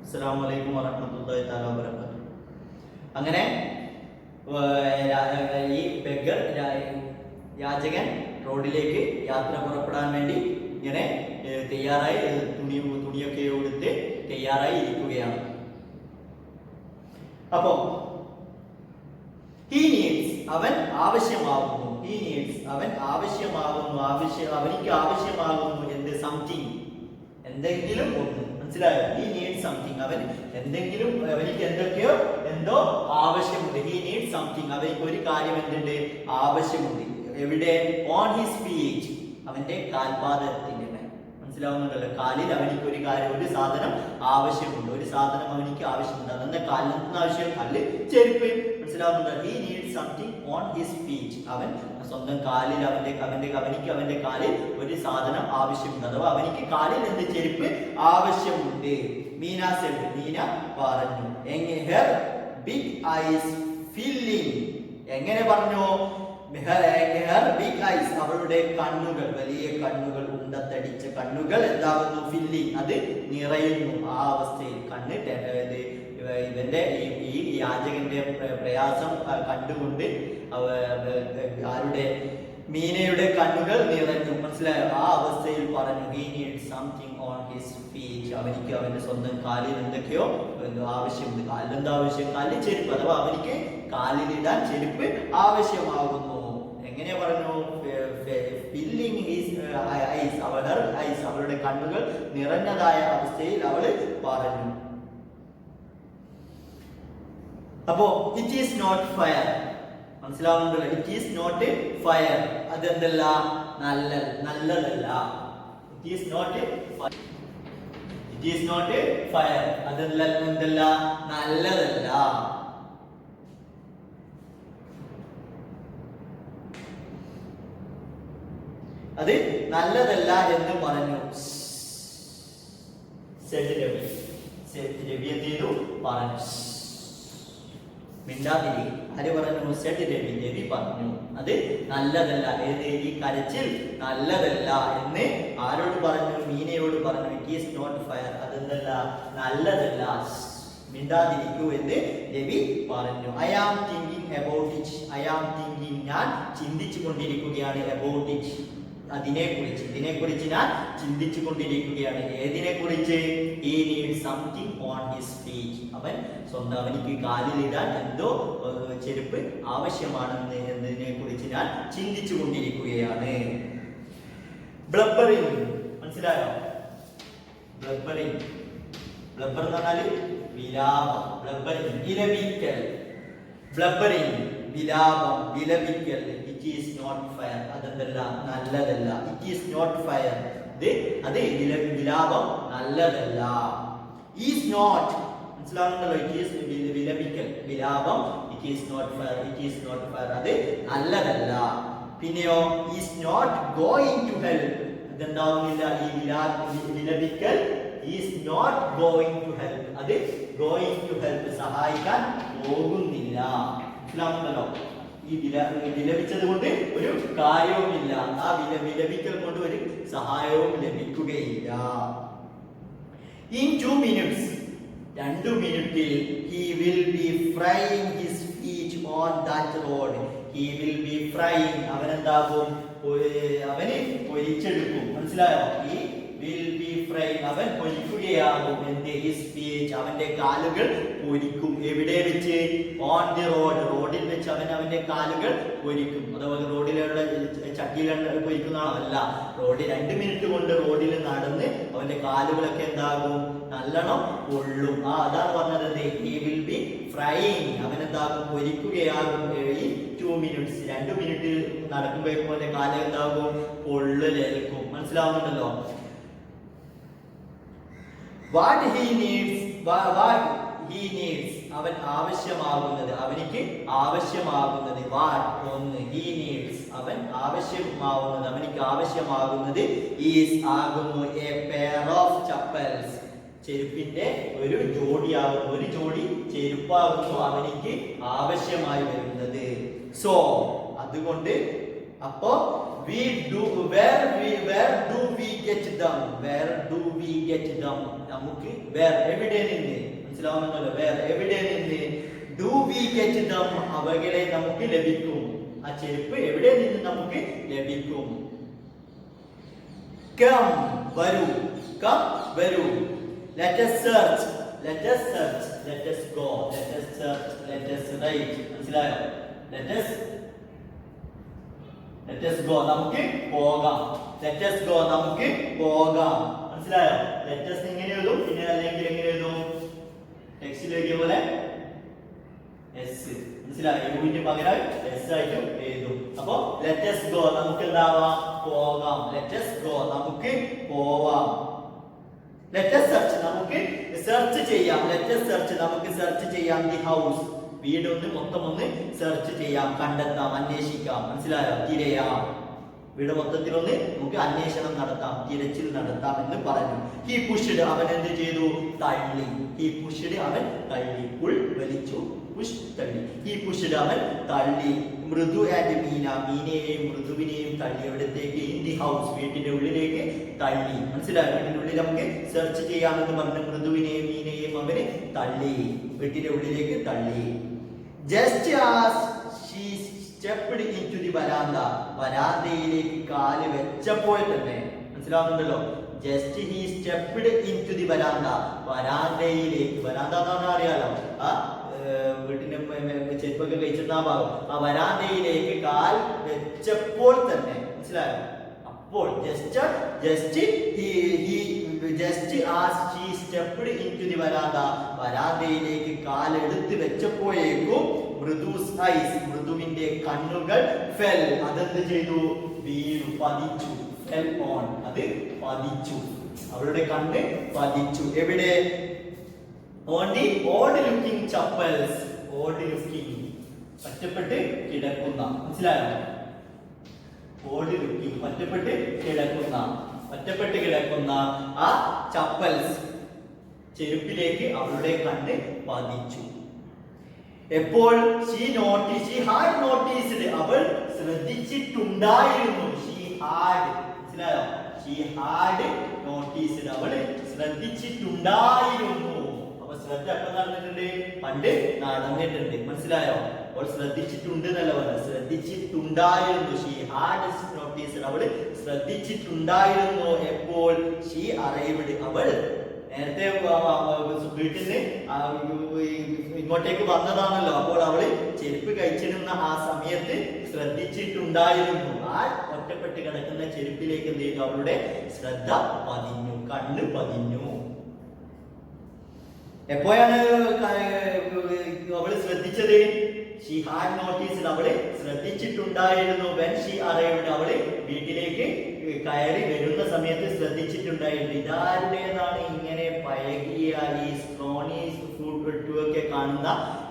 അസ്സലാമു അലൈക്കും വറഹ്മത്തുള്ളാഹി തആല വബറകാതുഹു. അങ്ങനെ ഈ ബെഗർ യാചകൻ റോഡിലേക്ക് യാത്ര പുറപ്പെടാൻ വേണ്ടി ഇങ്ങനെ തയ്യാറായി തുണിയൊക്കെ ഉടുത്ത് തയ്യാറായി ഇരിക്കുകയാണ്. അപ്പോ അവൻ ആവശ്യമാകുന്നു, അവനിക്ക് ആവശ്യമാകുന്നു എന്ത്? സംതിങ്, എന്തെങ്കിലും ഒന്ന്. മനസ്സിലായോ? He needs something. അവൻ എന്തെങ്കിലും, അവനിക്ക് എന്തോ ആവശ്യമുണ്ട്. He needs something. അവനിക്ക് ഒരു കാര്യം എന്തുണ്ട്? ആവശ്യമുണ്ട്. എവിടെ? ഓൺ ഹിസ് ഫീറ്റ്, അവന്റെ കാൽപാദത്തിന്റെ മേൽ. മനസ്സിലാവുന്നുണ്ടല്ലോ? കാലിൽ അവനിക്ക് ഒരു കാര്യം, ഒരു സാധനം ആവശ്യമുണ്ട്. ഒരു സാധനം അവനിക്ക് ആവശ്യമുണ്ട്. അതെന്താ? കാലിന് ആവശ്യം? കല്ല്, ചെരുപ്പ്. മനസ്സിലാവുന്നുണ്ടോ? He needs something on his feet. അവൻ സ്വന്തം കാലിൽ അവന്റെ കാലിൽ ഒരു സാധനം ആവശ്യമുണ്ട്. അഥവാ അവനിക്ക് കാലിൽ എന്ത്? ചെരുപ്പ് ആവശ്യമുണ്ട്. മീന സെഡ്, മീന പറഞ്ഞു. Her big eyes filling. എങ്ങനെ പറഞ്ഞു? ഹെർ ബിഗ് ഐസ്, അവളുടെ കണ്ണുകൾ, വലിയ കണ്ണുകൾ, ഉണ്ടത്തടിച്ച കണ്ണുകൾ എന്താകുന്നു? ഫില്ലിംഗ്, അത് നിറയുന്നു. ആ അവസ്ഥയിൽ കണ്ണ് ഇവന്റെ ഈ യാചകന്റെ പ്രയാസം കണ്ടുകൊണ്ട് ആരുടെ? മീനയുടെ കണ്ണുകൾ നിറഞ്ഞു. മനസ്സിലായോ? ആ അവസ്ഥയിൽ പറഞ്ഞു he needs something on his feet. അവനിക്ക് അവന്റെ സ്വന്തം കാലിൽ എന്തൊക്കെയോ ആവശ്യമുണ്ട്. കാലിൽ എന്താ ആവശ്യം? കാലിൽ ചെരുപ്പ്, അഥവാ അവനിക്ക് കാലിലിടാൻ ചെരുപ്പ് ആവശ്യമാകുന്നു. എങ്ങനെ പറഞ്ഞു? ഫില്ലിംഗ് ഹിസ് ഐസ്, അവളുടെ കണ്ണുകൾ നിറഞ്ഞതായ അവസ്ഥയിൽ അവള് പറഞ്ഞു. അപ്പോ ഇറ്റ് ഈസ് നോട്ട് ഫയർ. മനസ്സിലാവുന്നുണ്ടല്ലോ? ഇറ്റ് ഈസ് നോട്ട് ഫയർ, അതെന്തല്ല? നല്ലതല്ല. ഇറ്റ് ഈസ് നോട്ട് ഫയർ, അതെന്തല്ല? നല്ലതല്ല. അത് നല്ലതല്ല എന്ന് പറഞ്ഞു. രവി എന്ത് ചെയ്തു? പറഞ്ഞു. മിണ്ടാതിരി. ആര് പറഞ്ഞു? രവി പറഞ്ഞു. അത് നല്ലതല്ല. ഈ കരച്ചിൽ നല്ലതല്ല എന്ന് ആരോട് പറഞ്ഞു? മീനയോട് പറഞ്ഞു. ഇറ്റ് ഈസ് നോട്ട് ഫയർ, അതെന്തല്ല? നല്ലതല്ല. മിണ്ടാതിരിക്കൂ എന്ന് രവി പറഞ്ഞു. I am thinking about it. ഞാൻ ചിന്തിച്ചു കൊണ്ടിരിക്കുകയാണ്. അബൌട്ട് ഇറ്റ്, ഇതിനെക്കുറിച്ച് ഞാൻ ചിന്തിച്ചു കൊണ്ടിരിക്കുകയാണ്. ഏതിനെ കുറിച്ച്? He needs something on his feet. അവനിക്ക് കാലിലിടാൻ എന്തോ ചെരുപ്പ് ആവശ്യമാണെന്ന് എന്നതിനെ കുറിച്ച് ഞാൻ ചിന്തിച്ചു കൊണ്ടിരിക്കുകയാണ്. ബ്ലബ്ബറിംഗ്. മനസ്സിലായോ? ബ്ലബ്ബറിംഗ് എന്ന് പറഞ്ഞാൽ വിലാപം. വിലപിക്കൽ. ബ്ലബ്ബറിംഗ്, വിലപിക്കൽ. ഇറ്റ് ഈസ് നോട്ട് ഫയർ, അതെന്തല്ല? നല്ലതല്ല. ഇറ്റ് ഈസ് നോട്ട് ഫയർ, അത് വിലാപം നല്ലതല്ല. Is not. മനസ്സിലാവുന്നുണ്ടല്ലോ? ഇറ്റ് ഈസ് വിലപിക്കൽ, വിലാപം. ഇറ്റ് ഈസ് നോട്ട് ഫയർ, അത് നല്ലതല്ല. പിന്നെയോ is not going to help. അതെന്താവുന്നില്ല? ഈ വിലപിക്കൽ is not going to help, അത് ഗോയിങ് ടു ഹെൽപ്പ്, സഹായിക്കാൻ പോകുന്നില്ല. മനസ്സിലാവുന്നുണ്ടല്ലോ? ഈ വിലപിച്ചത് കൊണ്ട് ഒരു കാര്യവുമില്ല. ആ വിലപിക്കൽ കൊണ്ട് ഒരു സഹായവും ലഭിക്കുകയില്ല. In 2 minutes, 2 മിനിറ്റിൽ he will be frying his feet on that road. He will be frying, അവനെന്താകും? അവന് പൊരിച്ചെടുക്കും. മനസ്സിലായോ? he will be frying, അവൻ പൊരിക്കുകയാകും. എന്ത്? his feet, അവന്റെ കാലുകൾ പൊരിക്കും. എവിടെ വെച്ച്? on the road, റോഡിൽ വെച്ച് അവന്റെ കാലുകൾ പൊരിക്കും. അതുപോലെ റോഡിലുള്ള ചട്ടിയിലുള്ള പൊരിക്കുന്നതാണോ? അല്ല. 2 മിനിറ്റ് കൊണ്ട് റോഡിൽ നടന്ന് അവന്റെ കാലുകളൊക്കെ എന്താകും? നല്ലോണം പൊള്ളും. അതാണ് പറഞ്ഞത്. he will be frying, അവനെന്താകും? പൊരിക്കുകയാകും. 2 minutes, 2 മിനിറ്റ് നടക്കുമ്പോഴേക്കും അവന്റെ കാല് എന്താകും? പൊള്ളലേൽക്കും. മനസ്സിലാവുന്നുണ്ടല്ലോ? What he needs, അവൻ ആവശ്യമാകുന്നത്, അവനിക്ക് ആവശ്യമാകുന്നത്. ഒന്ന്, he needs, അവൻ ആവശ്യമാകുന്നത്, അവനിക്ക് ആവശ്യമാകുന്നത് is ആകുന്നു a pair of chappals, ചെരുപ്പിന്റെ ഒരു ജോഡിയാകുന്നു. ഒരു ജോഡി ചെരുപ്പാകുന്നു അവനിക്ക് ആവശ്യമായി വരുന്നത്. സോ അതുകൊണ്ട്, അപ്പോ where do we get them? Where do we get them? നമുക്ക് where എവിടെ നിന്ന് മനസ്സിലാവുന്നുണ്ടല്ലോ? where എവിടെ നിന്ന് do we get them? അവകളെ നമുക്ക് ലഭിക്കും. ആ ചെരുപ്പ് എവിടെ നിന്ന് നമുക്ക് ലഭിക്കും? come വരൂ, come വരൂ. let us search, let us search, let us go, let us search, let us write. മനസ്സിലായോ? let us go നമുക്ക് പോകാം. let us go നമുക്ക് പോകാം. മനസ്സിലായോ? let us ഇങ്ങനെ എഴുതും, പിന്നെ അല്ലെങ്കിൽ എങ്ങനെ എഴുതും? ടെക്സ്റ്റിൽ എഴുതിയ പോലെ s. മനസ്സിലായോ? യുവിന് പകരം s ആയിട്ട് എഴുതും. അപ്പോൾ let us go നമുക്ക് എന്താവാം? പോകാം. let us go നമുക്ക് പോവാം. let us search നമുക്ക് സെർച്ച് ചെയ്യാം. let us search നമുക്ക് സെർച്ച് ചെയ്യാം. the house വീട് മൊത്തം സെർച്ച് ചെയ്യാം, കണ്ടെത്താം, അന്വേഷിക്കാം. മനസ്സിലായോ? തിരയാം. വീട് മൊത്തത്തിൽ നമുക്ക് അന്വേഷണം നടത്താം, തിരച്ചിൽ നടത്താം എന്ന് പറഞ്ഞു. he pushed അവൻ എന്ത് ചെയ്തു? തള്ളി. he pushed അവൻ തള്ളി. പുൾ വലിച്ചു, പുഷ് തള്ളി. he pushed അവൻ തള്ളി. മൃദു ആൻഡ് മീന മീനയെയും മൃദുവിനെയും തള്ളി. എവിടത്തേക്ക്? in the house വീട്ടിന്റെ ഉള്ളിലേക്ക് തള്ളി. മനസ്സിലായോ? വീട്ടിന്റെ ഉള്ളിൽ നമുക്ക് സെർച്ച് ചെയ്യാമെന്ന് പറഞ്ഞു. മൃദുവിനെയും മീനയെയും അവന് തള്ളി, വീട്ടിന്റെ ഉള്ളിലേക്ക് തള്ളി. just as she stepped into the veranda വരാന്തയിലേക്ക് കാല് വെച്ചപ്പോൾ തന്നെ. മനസ്സിലാവുന്നുണ്ടല്ലോ? just he stepped into the veranda വരാന്തയിലേക്ക്. വരാന്ത എന്ന് പറഞ്ഞാൽ അറിയാലോ, ആ വീട്ടിന്റെ ചെരുപ്പൊക്കെ കഴിച്ചിരുന്ന ആ ഭാഗം. ആ വരാന്തയിലേക്ക് കാൽ വെച്ചപ്പോൾ തന്നെ. മനസ്സിലായോ? അപ്പോൾ just as she stepped into the veranda വരാന്തയിലേക്ക് കാലെടുത്ത് വെച്ചപ്പോഴേക്കും മൃദുസ് ഐസ് മൃദുവിന്റെ കണ്ണുകൾ fell അതെന്ത് ചെയ്തു? വീണു, പതിച്ചു. fell on അത് പതിച്ചു. അവളുടെ കണ്ണ് പതിച്ചു. എവിടെ? on the odd looking chapels. odd looking ഒറ്റപ്പെട്ട് കിടക്കുന്ന. മനസ്സിലായോ? odd looking ഒറ്റപ്പെട്ട് കിടക്കുന്ന ആ ചപ്പൽസ് ചെരുപ്പിലേക്ക് അവളുടെ കണ്ണ് പതിച്ചു. എപ്പോൾ? she had noticed അവൾ ശ്രദ്ധിച്ചിട്ടുണ്ടായിരുന്നു. she had മനസ്സിലായോ? she had noticed അവൾ ശ്രദ്ധിച്ചിട്ടുണ്ടായിരുന്നു. അപ്പൊ ശ്രദ്ധ എപ്പോൾ നടന്നിട്ടുണ്ട്? പണ്ട് നടന്നിട്ടുണ്ട്. മനസ്സിലായോ? അപ്പോൾ ശ്രദ്ധിച്ചിട്ടുണ്ട് എന്നല്ല പറഞ്ഞത്, ശ്രദ്ധിച്ചിട്ടുണ്ടായിരുന്നു. she had noticed അവൾ ശ്രദ്ധിച്ചിട്ടുണ്ടായിരുന്നു. എപ്പോൾ? she arrived അവൾ നേരത്തെ വീട്ടിൽ നിന്ന് ഇങ്ങോട്ടേക്ക് വന്നതാണല്ലോ. അപ്പോൾ അവള് ചെരുപ്പ് കഴിച്ചിടുന്ന ആ സമയത്ത് ശ്രദ്ധിച്ചിട്ടുണ്ടായിരുന്നു. ആ ഒറ്റപ്പെട്ട് കിടക്കുന്ന ചെരുപ്പിലേക്ക് എന്ത് ചെയ്തു? അവളുടെ ശ്രദ്ധ പതിഞ്ഞു, കണ്ണ് പതിഞ്ഞു. എപ്പോഴാണ് അവള് ശ്രദ്ധിച്ചത്? she had noticed അവള് ശ്രദ്ധിച്ചിട്ടുണ്ടായിരുന്നു. when she arrived അവള് വീട്ടിലേക്ക് കയറി വരുന്ന സമയത്ത് ശ്രദ്ധിച്ചിട്ടുണ്ടായിരുന്നു. ഇതാരുടേതാണ് ഇങ്ങനെ പഴകിയ ഈ സ്ട്രോണീസ് ഫ്രൂട്ട് ഒക്കെ കാണുന്ന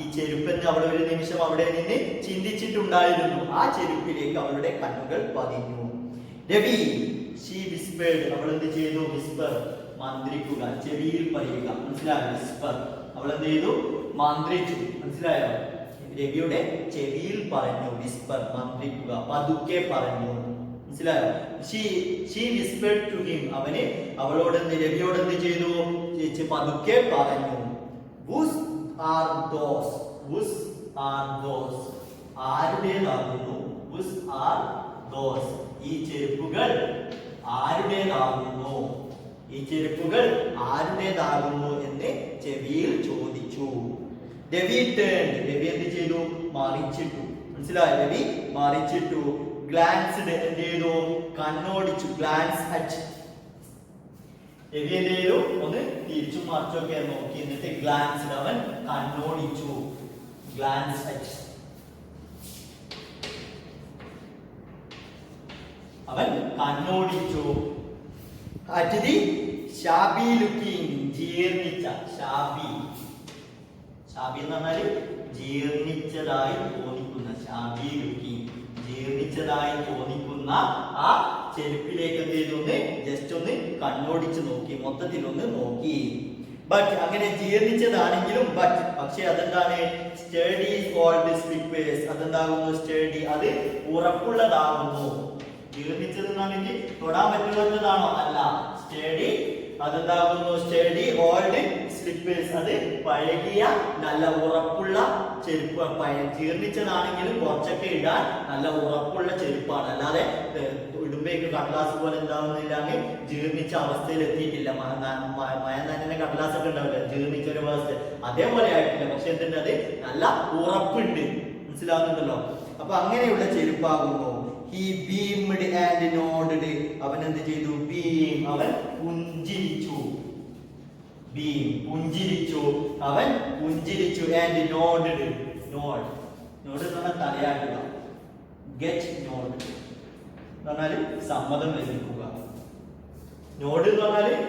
ഈ ചെരുപ്പെന്ന് അവൾ ഒരു നിമിഷം അവിടെ നിന്ന് ചിന്തിച്ചിട്ടുണ്ടായിരുന്നു. ആ ചെരുപ്പിലേക്ക് അവളുടെ കണ്ണുകൾ പതിഞ്ഞു. രവി she whispered അവൾ എന്ത് ചെയ്തു? വിസ്പർ മന്ത്രിക്കുക, ചെവിയിൽ പറയുക. മനസ്സിലായോ? വിസ്പർ അവൾ എന്ത് ചെയ്തു? മന്ത്രിച്ചു. മനസ്സിലായോ? രവിയുടെ ചെവിയിൽ പറഞ്ഞു. വിസ്പർ മന്ത്രിക്കുക, പതുക്കെ പറഞ്ഞു. മനസ്സിലായോ? she whispered to him അവന് അവളോട് രവിയോട് എന്ത് ചെയ്തു? പതുക്കെ പറഞ്ഞു. whose are those? whose are those? ആരുടേതാകുന്നു? whose are those? ഈ ചെരുപ്പുകൾ ആരുടേതാകുന്നു? ഈ ചെരുപ്പുകൾ ആരുടേതാകുന്നു എന്ന് ചെവിയിൽ ചോദിച്ചു. രവി turned രവി എന്ത് ചെയ്തു? മറിച്ചിട്ടു. മനസ്സിലായോ? രവി മറിച്ചിട്ടു. ഗ്ലാൻസ്ഡ് എന്ത് ചെയ്തു? കണ്ണോടിച്ചു. ഗ്ലാൻസ് അറ്റ് രവി എന്ത് ചെയ്തു? ഒന്ന് തിരിച്ചും മറിച്ചൊക്കെ നോക്കി. എന്നിട്ട് ഗ്ലാൻസ്ഡ് അവൻ കണ്ണോടിച്ചു. ഗ്ലാൻസ് അറ്റ് അവൻ കണ്ണോടിച്ചു. അറ്റ് ദി ഷാബി ലുക്കിംഗ് ജീർണിച്ച. ഷാബി എന്ന് പറഞ്ഞാൽ ജീർണിച്ചതായി തോന്നിക്കുന്ന. ഷാബി ലുക്കിംഗ് ജീർണിച്ചതായി തോന്നിക്കുന്ന ആ ചെരുപ്പിലേക്ക് എന്ത് ചെയ്തു? ജസ്റ്റ് ഒന്ന് കണ്ണോടിച്ച് നോക്കി, മൊത്തത്തിൽ ഒന്ന് നോക്കി. ബട്ട് അങ്ങനെ ജീർണിച്ചതാണെങ്കിലും പക്ഷെ അതെന്താണ്? സ്റ്റഡി ഓൾഡ് സ്ലിപ്പേഴ്സ് അതെന്താകുന്നു? സ്റ്റഡി അത് ഉറപ്പുള്ളതാകുന്നു. ജീർണിച്ചതെന്നാണെങ്കിൽ തൊടാൻ പറ്റുന്നതാണോ? അല്ല. സ്റ്റഡി അതെന്താകുന്നു? സ്റ്റഡി ഓൾഡ് സ്ലിപ്പേഴ്സ്, അത് പഴകിയ നല്ല ഉറപ്പുള്ള ചെരുപ്പ്. ജീർണിച്ചതാണെങ്കിലും കുറച്ചൊക്കെ ഇടാൻ നല്ല ഉറപ്പുള്ള ചെരുപ്പാണ്. അല്ലാതെ ഇടുമ്പേക്ക് കടലാസ് പോലെ എന്താവുന്നില്ലെങ്കിൽ ജീർണിച്ച അവസ്ഥയിൽ എത്തിയിട്ടില്ല. മയ നനഞ്ഞ കടലാസ് ഒക്കെ ഉണ്ടാവില്ല, ജീർണിച്ച ഒരു അവസ്ഥ അതേപോലെ ആയിട്ടില്ല. പക്ഷെ എന്തിൻ്റെ നല്ല ഉറപ്പുണ്ട്. മനസ്സിലാവുന്നുണ്ടല്ലോ? അപ്പൊ അങ്ങനെയുള്ള ചെരുപ്പാകുന്നു. He beamed and nodded. അവൻ എന്ത് ചെയ്തു? beam, അവൻ പുഞ്ചിരിച്ചു. beam, പുഞ്ചിരിച്ചു. അവൻ പുഞ്ചിരിച്ചു. and nodded. nod എന്ന് പറഞ്ഞാൽ തലയാട്ടുക. get nod എന്ന് പറഞ്ഞാൽ സമ്മതം ലഭിക്കുക. നോഡ് എന്ന് പറഞ്ഞാൽ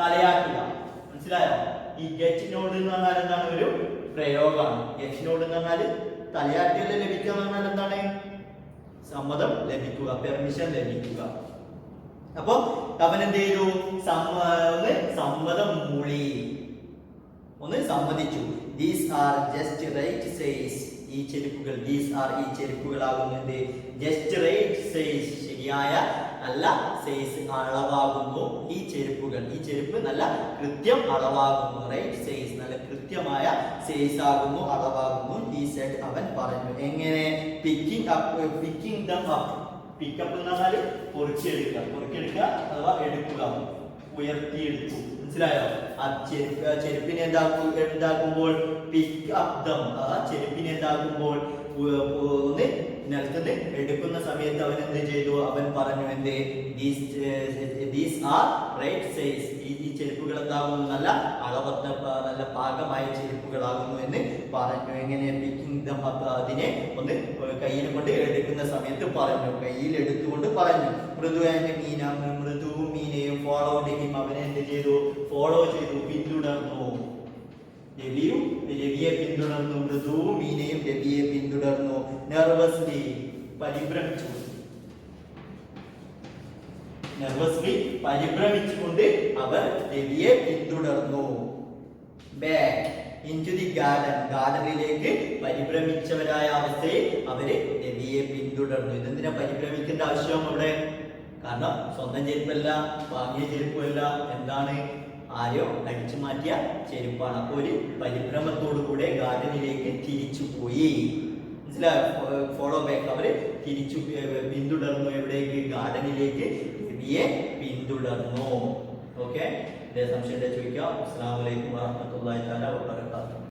തലയാട്ടുക. മനസ്സിലായോ? ഈ ഗെറ്റ് നോഡ് എന്ന് പറഞ്ഞാൽ എന്താണ്? ഒരു പ്രയോഗമാണ്. ഗെറ്റ് നോഡ് എന്ന് പറഞ്ഞാൽ തലയാട്ടികൾ ലഭിക്കുക എന്ന് പറഞ്ഞാൽ എന്താണ്? സമ്മതം ലഭിക്കുക, പെർമിഷൻ ലഭിക്കുക. അപ്പൊ അവൻ എന്ത് ചെയ്തു? സമ്മതം മൂളി, ഒന്ന് സമ്മതിച്ചു. These are just right size. ഈ ചെരുപ്പുകൾ, these are ഈ ചെരുപ്പുകളാകുന്നത് just right size, ശരിയായ നല്ല സൈസ് അളവാകുന്നു. ഈ ചെരുപ്പുകൾ, ഈ ചെരുപ്പ് നല്ല കൃത്യം അളവാകുന്നു. റൈറ്റ് സൈസ്, നല്ല കൃത്യമായ സൈസ് ആകുന്നു, അളവാകുന്നു. he said, അവൻ പറഞ്ഞു. എങ്ങനെ? picking them up. പിക്കപ്പ് എന്ന് പറഞ്ഞാൽ പൊറുക്കിയെടുക്കുക അഥവാ എടുക്കുക, ഉയർത്തിയെടുത്തു. മനസ്സിലായോ? ആ ചെരുപ്പിനെ എന്താക്കുമ്പോൾ പിക്ക് അപ്പ് ദം, ആ ചെരുപ്പിനെ എന്താക്കുമ്പോൾ ഒന്ന് നിലത്തുനിന്ന് എടുക്കുന്ന സമയത്ത് അവൻ എന്ത് ചെയ്തു? അവൻ പറഞ്ഞു എന്ത്? these are right size. ഈ ചെരുപ്പുകൾ എന്താകുന്നു? നല്ല അളവത്ത നല്ല പാകമായ ചെരുപ്പുകളാകുന്നു എന്ന് പറഞ്ഞു. എങ്ങനെ? പിക്കിംഗ് ദം അപ്പ്, അതിനെ ഒന്ന് കയ്യിൽ കൊണ്ട് എടുക്കുന്ന സമയത്ത് പറഞ്ഞു, കയ്യിൽ എടുത്തുകൊണ്ട് പറഞ്ഞു. മൃദുവും മീനയും ഫോളോഡ് ഹിം, അവനെ എന്ത് ചെയ്തു? ഫോളോ ചെയ്തു, പിന്തുടർന്നു. രവിയെ പിന്തുടർന്നു. മൃദുവും മീനയും രവിയെ പിന്തുടർന്നു. നെർവസ്ലി, പരിഭ്രമിച്ചുകൊണ്ട് അവർ രവിയെ പിന്തുടർന്നു. ബാക്ക് ഇൻടു ദി ഗാർഡൻ, ഗാർഡനിലേക്ക് പരിഭ്രമിച്ചവരായ അവസ്ഥയിൽ അവര് രവിയെ പിന്തുടർന്നു. ഇതെന്തിനാ പരിഭ്രമിക്കേണ്ട ആവശ്യം അവിടെ? കാരണം സ്വന്തം ചെരുപ്പല്ല, വാങ്ങിയ ചെരുപ്പല്ല, എന്താണ്? ആരോ അടിച്ചു മാറ്റിയ ചെരുപ്പാണ്. അപ്പോൾ ഒരു പരിഭ്രമത്തോടു കൂടെ ഗാർഡനിലേക്ക് തിരിച്ചു പോയി. മനസ്സിലായോ? ഫോളോ ബാക്ക്, അവര് തിരിച്ചു പിന്തുടർന്നു. എവിടേക്ക്? ഗാർഡനിലേക്ക് രവിയെ പിന്തുടർന്നു. ഓക്കെ, ഇതേ സംശയം ചോദിക്കാം. അസ്സലാമു അലൈക്കും വറഹ്മത്തുള്ളാഹി തആല വബറകാതുഹു.